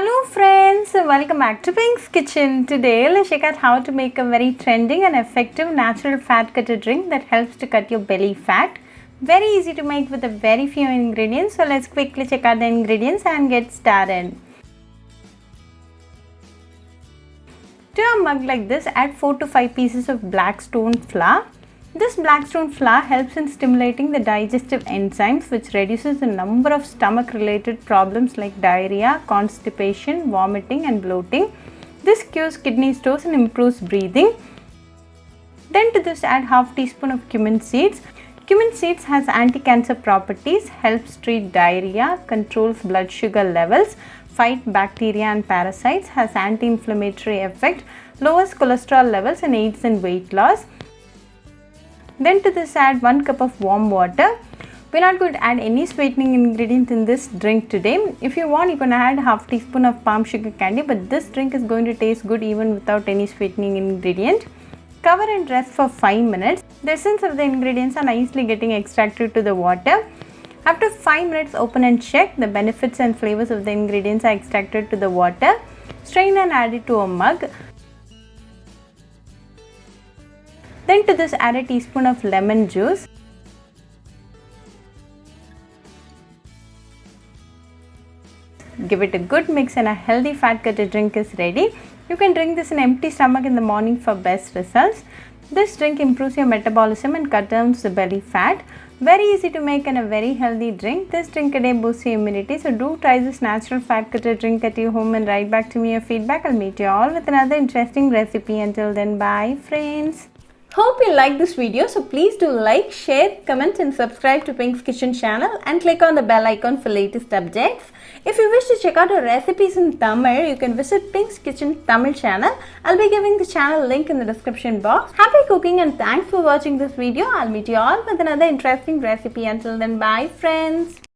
Hello friends, welcome back to Pink's Kitchen. Today let's check out how to make a very trending and effective natural fat cutter drink that helps to cut your belly fat. Very easy to make with a very few ingredients. So let's quickly check out the ingredients and get started. To a mug like this, add 4 to 5 pieces of black stone flour. This black stone flour helps in stimulating the digestive enzymes, which reduces the number of stomach related problems like diarrhea, constipation, vomiting and bloating. This cures kidney stones and improves breathing. Then to this add half teaspoon of cumin seeds. Cumin seeds has anti-cancer properties, helps treat diarrhea, controls blood sugar levels, fight bacteria and parasites, has anti-inflammatory effect, lowers cholesterol levels and aids in weight loss. Then to this add 1 cup of warm water. We're not going to add any sweetening ingredients in this drink today. If you want, you can add half teaspoon of palm sugar candy, but this drink is going to taste good even without any sweetening ingredient. Cover and rest for 5 minutes. The essence of the ingredients are nicely getting extracted to the water. After 5 minutes, open and check. The benefits and flavors of the ingredients are extracted to the water. Strain and add it to a mug. Then to this add a teaspoon of lemon juice. Give it a good mix and a healthy fat cutter drink is ready. You can drink this in empty stomach in the morning for best results. This drink improves your metabolism and cuts down the belly fat. Very easy to make and a very healthy drink. This drink today boosts your immunity. So do try this natural fat cutter drink at your home and write back to me your feedback. I'll meet you all with another interesting recipe. Until then, bye friends. Hope you like this video, so please do like, share, comment and subscribe to Pink's Kitchen channel and click on the bell icon for latest updates. If you wish to check out our recipes in Tamil, you can visit Pink's Kitchen Tamil channel. I'll be giving the channel link in the description box. Happy cooking and thanks for watching this video. I'll meet you all with another interesting recipe. Until then, bye friends.